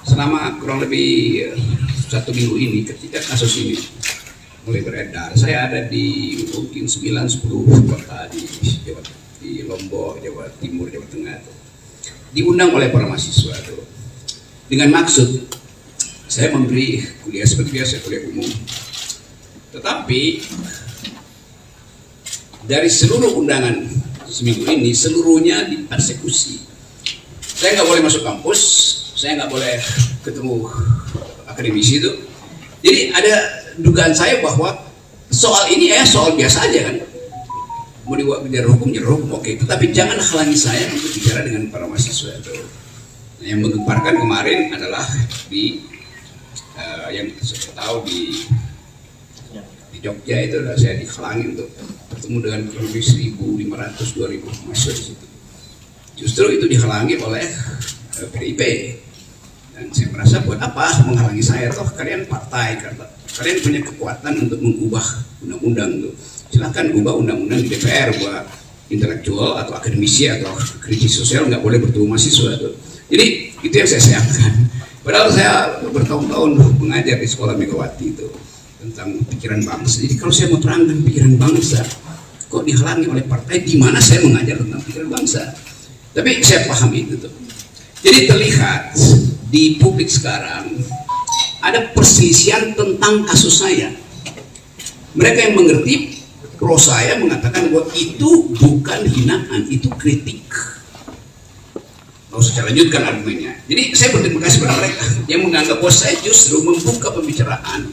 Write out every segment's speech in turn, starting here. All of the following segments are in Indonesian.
selama kurang lebih 1 minggu ini ketika kasus ini mulai beredar, saya ada di mungkin 9-10 kota di Lombok, Jawa Timur, Jawa Tengah tuh. Diundang oleh para mahasiswa tuh, dengan maksud saya memberi kuliah seperti biasa, kuliah umum. Tetapi dari seluruh undangan seminggu ini, seluruhnya dipersekusi. Saya nggak boleh masuk kampus, saya nggak boleh ketemu akademisi itu. Jadi ada dugaan saya bahwa soal ini soal biasa aja kan. Mau dibuat bicara hukum, oke. Tetapi jangan halangi saya untuk bicara dengan para mahasiswa itu. Nah, yang menggemparkan kemarin adalah yang saya tahu di Jogja itu saya dihalangi untuk bertemu dengan kurang lebih 1.500-2.000 mahasiswa di situ. Justru itu dihalangi oleh PDIP. Dan saya merasa buat apa menghalangi saya? Toh kalian partai, kalian punya kekuatan untuk mengubah undang-undang itu. Silahkan ubah undang-undang di DPR buat intelektual atau akademisi atau kritis sosial nggak boleh bertemu mahasiswa itu. Jadi itu yang saya sayangkan. Padahal saya bertahun-tahun mengajar di sekolah Megawati itu tentang pikiran bangsa. Jadi kalau saya mau terangkan pikiran bangsa, kok dihalangi oleh partai? Di mana saya mengajar tentang pikiran bangsa? Tapi saya paham itu tuh. Jadi terlihat di publik sekarang ada perselisihan tentang kasus saya. Mereka yang mengerti pro saya mengatakan bahwa itu bukan hinaan, itu kritik. Kalau saya lanjutkan argumennya. Jadi saya berterima kasih kepada mereka yang menganggap bahwa saya justru membuka pembicaraan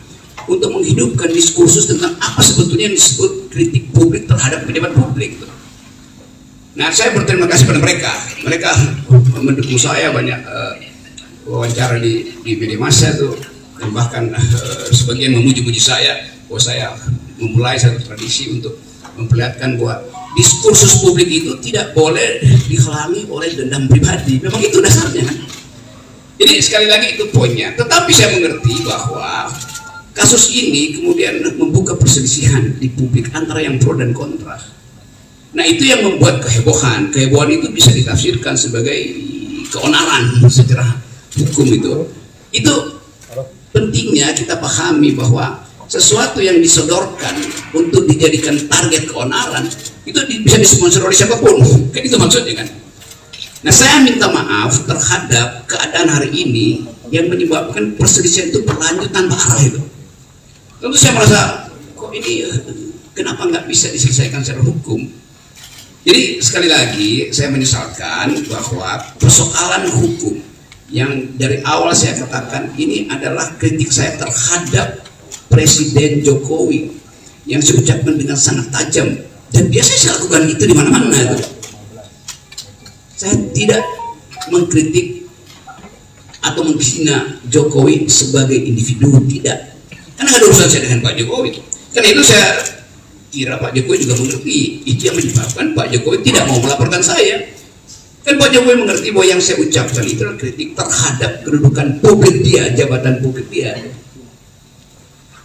untuk menghidupkan diskursus tentang apa sebetulnya yang disebut kritik publik terhadap pejabat publik. Nah, saya berterima kasih pada mereka. Mereka mendukung saya banyak wawancara di media massa itu, dan bahkan sebagian memuji-muji saya bahwa saya memulai satu tradisi untuk memperlihatkan bahwa diskursus publik itu tidak boleh dihalangi oleh dendam pribadi. Memang itu dasarnya kan. Jadi sekali lagi itu poinnya. Tetapi saya mengerti bahwa kasus ini kemudian membuka perselisihan di publik antara yang pro dan kontra. Nah, itu yang membuat kehebohan. Kehebohan itu bisa ditafsirkan sebagai keonaran secara hukum itu. Itu pentingnya kita pahami bahwa sesuatu yang disodorkan untuk dijadikan target keonaran itu bisa disponsor oleh siapapun. Kan itu maksudnya kan. Nah, saya minta maaf terhadap keadaan hari ini yang menyebabkan perselisihan itu berlanjut tanpa arah itu. Tentu saya merasa kok ini kenapa nggak bisa diselesaikan secara hukum. Jadi sekali lagi saya menyesalkan bahwa persoalan hukum yang dari awal saya katakan ini adalah kritik saya terhadap Presiden Jokowi yang saya ucapkan dengan sangat tajam, dan biasanya saya lakukan itu di mana-mana. Saya tidak mengkritik atau menghina Jokowi sebagai individu, tidak. Karena ada urusan saya dengan Pak Jokowi. Karena itu saya kira Pak Jokowi juga mengerti. Itu yang menyebabkan Pak Jokowi tidak mau melaporkan saya. Kan Pak Jokowi mengerti bahwa yang saya ucapkan itu adalah kritik terhadap kedudukan publik dia, jabatan publik dia.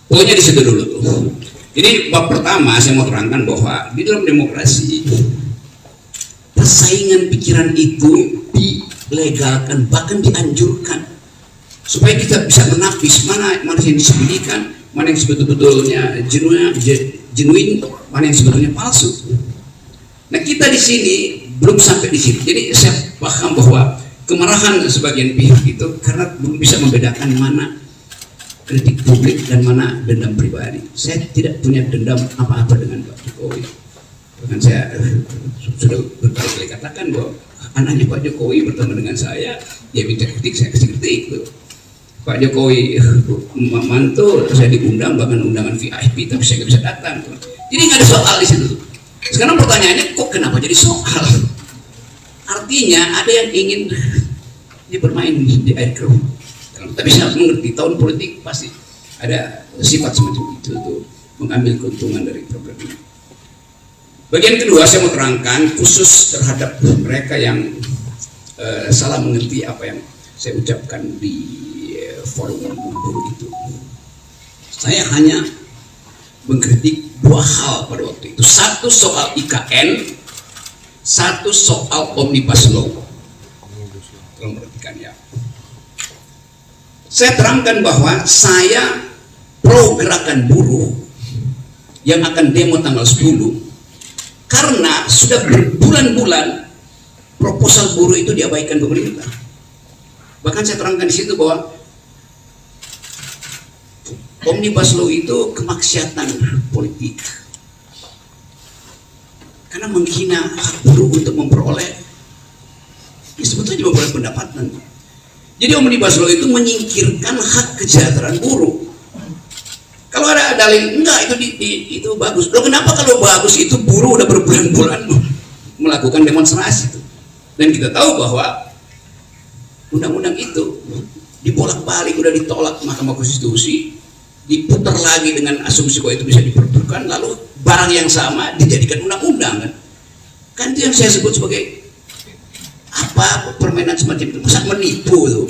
Pokoknya di situ dulu tuh. Jadi bab pertama saya mau terangkan bahwa di dalam demokrasi persaingan pikiran itu dilegalkan, bahkan dianjurkan, supaya kita bisa menapis mana yang disembunyikan, mana yang sebetulnya genuine, mana yang sebetulnya palsu. Nah, kita di sini belum sampai di sini. Jadi saya paham bahwa kemarahan sebagian pihak itu karena belum bisa membedakan mana kritik publik dan mana dendam pribadi. Saya tidak punya dendam apa-apa dengan Pak Jokowi. Bahkan saya sudah berkali-kali katakan bahwa anaknya Pak Jokowi bertemu dengan saya, dia minta kritik, saya kasih kritik. Pak Jokowi mantu, saya diundang bahkan undangan VIP, tapi saya nggak bisa datang. Jadi nggak ada soal di situ. Sekarang pertanyaannya, kok kenapa jadi soal? Artinya ada yang ingin dia bermain di air keruh. Tapi saya harus mengerti tahun politik pasti ada sifat semacam itu tuh, mengambil keuntungan dari program ini. Bagian kedua saya mau terangkan khusus terhadap mereka yang salah mengerti apa yang saya ucapkan di forum buruh itu. Saya hanya mengkritik dua hal pada waktu itu. Satu soal IKN, satu soal Omnibus Law. Tolong perhatikan ya. Saya terangkan bahwa saya pro gerakan buruh yang akan demo tanggal 10 karena sudah berbulan-bulan proposal buruh itu diabaikan pemerintah. Bahkan saya terangkan di situ bahwa Omnibus Law itu kemaksiatan politik karena menghina hak buruh untuk memperoleh sebetulnya memperoleh pendapatan. Jadi Omnibus Law itu menyingkirkan hak kesejahteraan buruh. Kalau ada dalil enggak itu bagus. Loh, kenapa kalau bagus itu buruh udah berbulan-bulan melakukan demonstrasi itu. Dan kita tahu bahwa undang-undang itu dibolak-balik, udah ditolak Mahkamah Konstitusi, diputar lagi dengan asumsi bahwa itu bisa diperlukan, lalu barang yang sama dijadikan undang-undang kan itu yang saya sebut sebagai apa, permainan semacam itu. Masa menipu itu,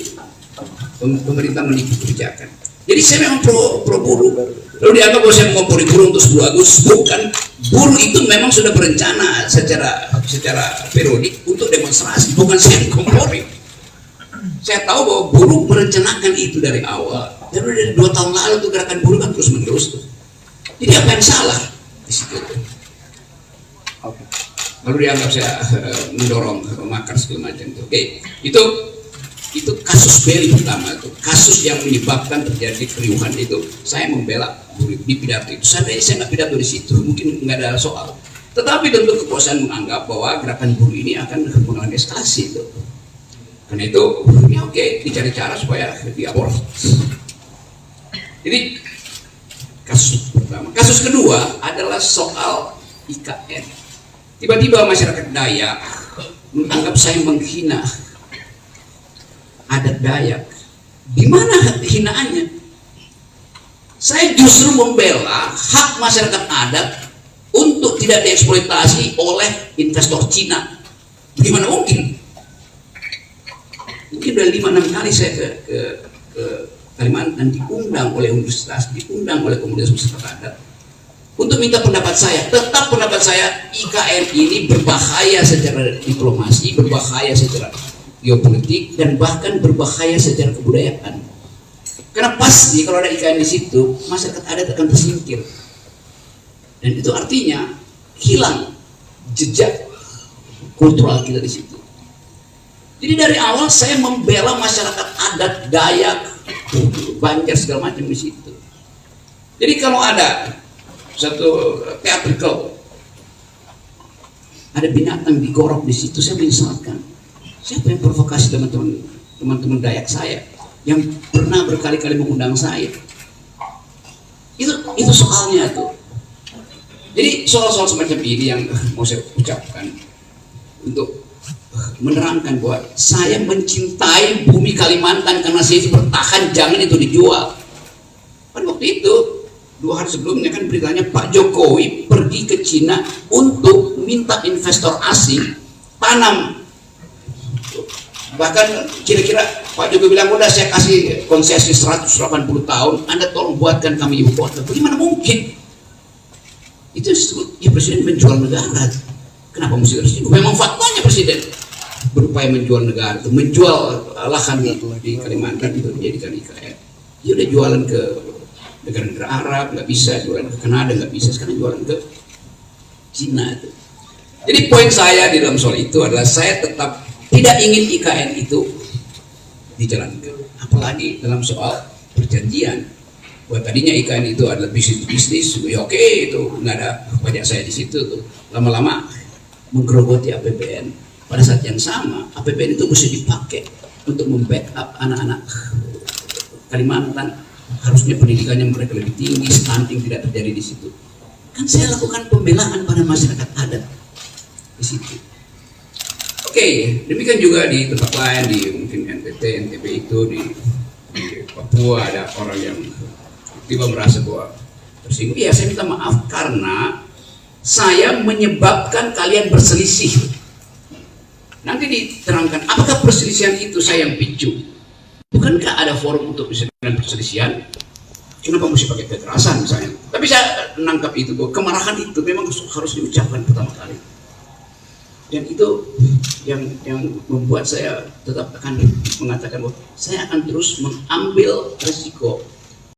pemerintah menipu kebijakan. Jadi saya memang pro buruh. Lalu dianggap bahwa saya mengompori buruh untuk 10 Agustus. Bukan, buruh itu memang sudah berencana secara periodik untuk demonstrasi, bukan saya mengompori. Saya tahu bahwa buruh merencanakan itu dari awal. Dan dari 2 tahun lalu tuh gerakan buruh kan terus menerus tuh. Jadi apa yang salah di situ? Lalu dianggap saya mendorong makar segala macam itu. Oke, itu kasus Beli pertama itu, kasus yang menyebabkan terjadi keriuhan itu. Saya membela buruh di pidato itu. Seandainya saya nggak pidato di situ, mungkin nggak ada soal. Tetapi tentu kekuasaan menganggap bahwa gerakan buruh ini akan mengalami eskalasi itu. Karena itu, ya oke, dicari cara supaya diaborsi. Jadi kasus pertama. Kasus kedua adalah soal IKN. Tiba-tiba masyarakat Dayak menganggap saya menghina adat Dayak. Di mana hinaannya? Saya justru membela hak masyarakat adat untuk tidak dieksploitasi oleh investor Cina. Gimana mungkin? Mungkin udah 5-6 kali saya ke Kalimantan, diundang oleh universitas, diundang oleh komunitas masyarakat adat untuk minta pendapat saya. Tetap pendapat saya, IKN ini berbahaya secara diplomasi, berbahaya secara geopolitik, dan bahkan berbahaya secara kebudayaan. Karena pasti kalau ada IKN di situ, masyarakat adat akan tersingkir. Dan itu artinya hilang jejak kultural kita di situ. Jadi dari awal saya membela masyarakat adat Dayak, Banjar segala macam di situ. Jadi kalau ada satu teatrikal, ada binatang digorok di situ, saya menyesalkan. Siapa yang provokasi teman-teman Dayak saya yang pernah berkali-kali mengundang saya? Itu soalnya tuh. Jadi soal-soal semacam ini yang mau saya ucapkan untuk menerangkan bahwa saya mencintai bumi Kalimantan karena saya bertahan, jangan itu dijual. Pada waktu itu 2 hari sebelumnya kan beritanya Pak Jokowi pergi ke Cina untuk minta investor asing tanam. Bahkan kira-kira Pak Jokowi bilang, udah saya kasih konsesi 180 tahun, Anda tolong buatkan kami ibu kota. Bagaimana mungkin? Itu ya presiden menjual negara. Kenapa mesti tersinggung? Memang faktanya presiden berupaya menjual negara itu, menjual lahan di Kalimantan itu dijadikan IKN. Dia udah jualan ke negara-negara Arab, nggak bisa, jualan ke Kanada nggak bisa, sekarang jualan ke Cina itu. Jadi poin saya di dalam soal itu adalah saya tetap tidak ingin IKN itu dijalankan, apalagi dalam soal perjanjian. Buat tadinya IKN itu adalah bisnis, ya oke, itu nggak ada pajak saya di situ tuh. Lama-lama menggerogoti APBN. Pada saat yang sama, APBN itu mesti dipakai untuk membackup anak-anak Kalimantan. Harusnya pendidikannya mereka lebih tinggi, stunting tidak terjadi di situ. Kan saya lakukan pembelaan pada masyarakat adat di situ. Oke, demikian juga di tempat lain, di mungkin NTT, NTB itu di Papua ada orang yang tiba merasa bahwa tersinggung. Iya, saya minta maaf karena saya menyebabkan kalian berselisih. Nanti diterangkan apakah perselisihan itu saya yang picu. Bukankah ada forum untuk perselisihan? Kenapa mesti pakai kekerasan misalnya? Tapi saya menangkap itu bahwa kemarahan itu memang harus diucapkan pertama kali. Dan itu yang membuat saya tetap akan mengatakan bahwa saya akan terus mengambil risiko